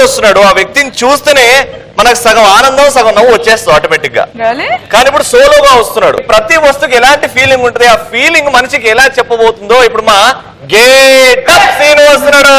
వస్తున్నాడు, ఆ వ్యక్తిని చూస్తేనే మనకు సగం ఆనందం సగం నవ్వు వచ్చేస్తుంది ఆటోమేటిక్ గా. కానీ ఇప్పుడు సోలోగా వస్తున్నాడు, ప్రతి వస్తువుకి ఎలాంటి ఫీలింగ్ ఉంటుంది, ఆ ఫీలింగ్ మనిషికి ఎలా చెప్పబోతుందో ఇప్పుడు మా గేట్ అప్ సీను వస్తున్నాడు.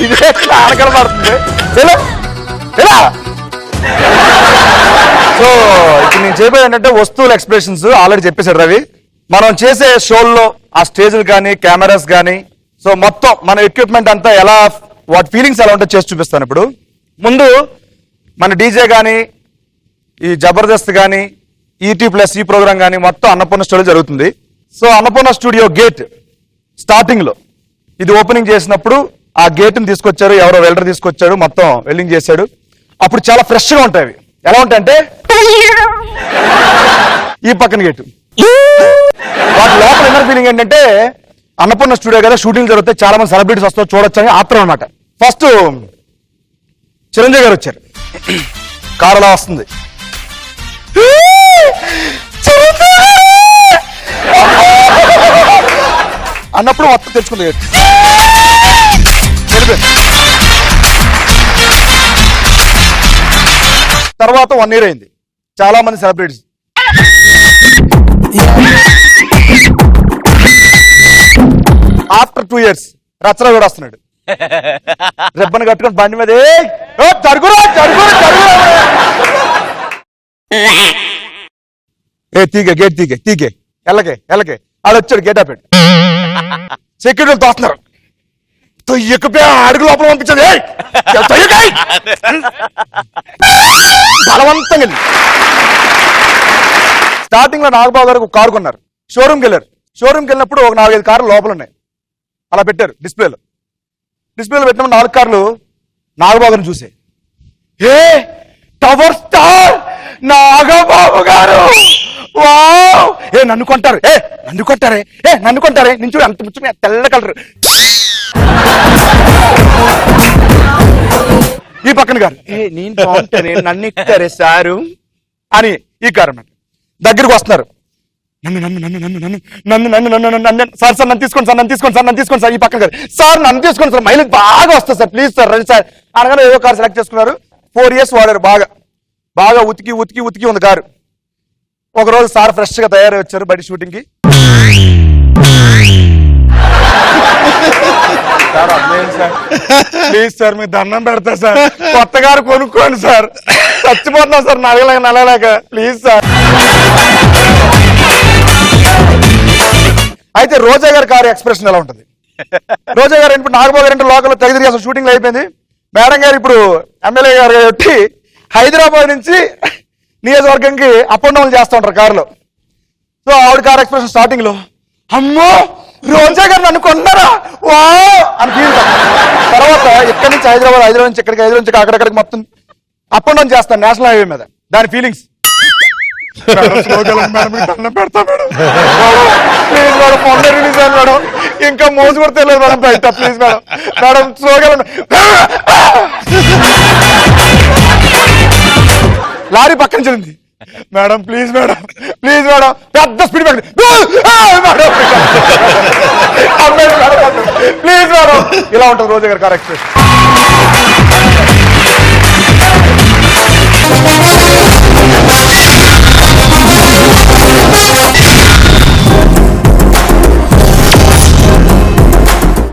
ఇదే ఆనకల పడుతుంది. సో ఇప్పుడు నేను చెప్పేది ఏంటంటే వస్తువుల ఎక్స్ప్రెషన్స్ ఆల్రెడీ చెప్పేశాడు రవి. మనం చేసే షోల్లో ఆ స్టేజ్లు కానీ కెమెరాస్ కానీ సో మొత్తం మన ఎక్విప్మెంట్ అంతా ఎలా వాటి ఫీలింగ్స్ ఎలా ఉంటే చేసి చూపిస్తాను. ఇప్పుడు ముందు మన డీజే కానీ ఈ జబర్దస్త్ కానీ ఈటీ ప్లస్ ఈ ప్రోగ్రామ్ కానీ మొత్తం అన్నపూర్ణ స్టూడియో జరుగుతుంది. So Annapurna studio gate starting లో ఇది ఓపెనింగ్ చేసినప్పుడు ఆ గేట్ ని తీసుకొచ్చారు, ఎవరో వెల్డర్ తీసుకొచ్చాడు, మొత్తం వెల్డింగ్ చేశాడు. అప్పుడు చాలా ఫ్రెష్ గా ఉంటాయి. ఎలా ఉంటాయంటే ఈ పక్కన గేటు. వాటి లోపల ఇన్నర్ ఫీలింగ్ ఏంటంటే అన్నపూర్ణ స్టూడియో కదా, షూటింగ్ జరుగుతాయి, చాలా మంది సెలబ్రిటీస్ వస్తారు, చూడొచ్చు అని ఆత్రం అనమాట. ఫస్ట్ చిరంజీవి గారు వచ్చారు, కారు అలా వస్తుంది, అన్నప్పుడు మొత్తం తెచ్చుకుంది. తర్వాత 1 year అయింది, చాలా మంది సెలబ్రిటీస్ ఆఫ్టర్ 2 years రచన కూడా వస్తున్నాడు, రిబ్బన్ కట్టుకుని బండి మీద తీగే గేట్ తీగే తీగే ఎల్లకే ఎల్లకే ఆడు వచ్చాడు, గేట్ ఆపాడు, సెక్యూరిటీ తోస్తున్నారు, అడుగు లోపల పంపించండి బలవంతంగా. స్టార్టింగ్ లో నాగబాబు గారు ఒక కారు కొన్నారు, షోరూమ్కి వెళ్ళారు. షోరూమ్కి వెళ్ళినప్పుడు ఒక 4-5 కార్లు లోపల ఉన్నాయి, అలా పెట్టారు డిస్ప్లేలో. డిస్ప్లేలో పెట్టినప్పుడు 4 కార్లు నాగబాబు గారిని చూసే, ఏ టవర్ స్టార్ నాగబాబు గారు, వావ్, ఏ నన్ను కొంటారు, నన్ను కొంటారే నుంచి అంత ముచ్చు తెల్ల కలరు. ఈ పక్కన గారు, నేను బాగుంటానే నన్ను ఎక్కుతారే సారు అని ఈ కారు అన్నమాట. దగ్గరికి వస్తున్నారు, నన్ను సార్ నన్ను తీసుకోండి సార్. ఈ పక్కన గారు, సార్ నన్ను తీసుకోండి సార్, మైలేజ్ బాగా వస్తుంది సార్, ప్లీజ్ సార్ రండి సార్ అనగానే ఏదో కారు సెలెక్ట్ చేసుకున్నారు. 4 years వాడారు, బాగా ఉతికి ఉంది కారు. ఒకరోజు సార్ ఫ్రెష్ గా తయారై వచ్చారు బయట షూటింగ్ కి. సార్ అమ్మేయండి సార్, ప్లీజ్ సార్ మీకు దండం పెడతా సార్, కొత్త కారు కొనుక్కోండి సార్, చచ్చిపోతున్నాం సార్ నలగలేక ప్లీజ్ సార్. అయితే రోజా గారి కారు ఎక్స్ప్రెషన్ ఎలా ఉంటుంది? రోజా గారు ఇప్పుడు నాగబాబు గారు లోకల్లో తెగ తిరిగి అసలు షూటింగ్ అయిపోయింది. మేడం గారు ఇప్పుడు ఎమ్మెల్యే గారు వచ్చి హైదరాబాద్ నుంచి నియోజకవర్గంకి అప్ అండ్ డౌన్ చేస్తూ ఉంటారు కారులో. సో ఆవిడ కారు ఎక్స్ప్రెషన్ స్టార్టింగ్ లో, అమ్మో రోజా గారు నన్ను కొన్నారా వా అని ఫీల్. తర్వాత ఇక్కడి నుంచి హైదరాబాద్ నుంచి ఇక్కడికి, హైదరాబాద్ నుంచి అక్కడికి మొత్తం అప్ అండ్ డౌన్ చేస్తాను నేషనల్ హైవే మీద. దాని ఫీలింగ్స్ పెడతా మేడం, ప్లీజ్ మేడం, మొన్న రిలీజ్ అయ్యాను మేడం, ఇంకా మోజు కూడా తెలియదు మేడం బయట, ప్లీజ్ మేడం, మేడం స్లోగా. లారీ పక్కన చెల్లింది, మేడం ప్లీజ్ మేడం, పెద్ద స్పీడ్ మేడం, ప్లీజ్ మేడం, ఇలా ఉంటుంది రోజా గారి కార్ ఎక్స్ప్రెషన్.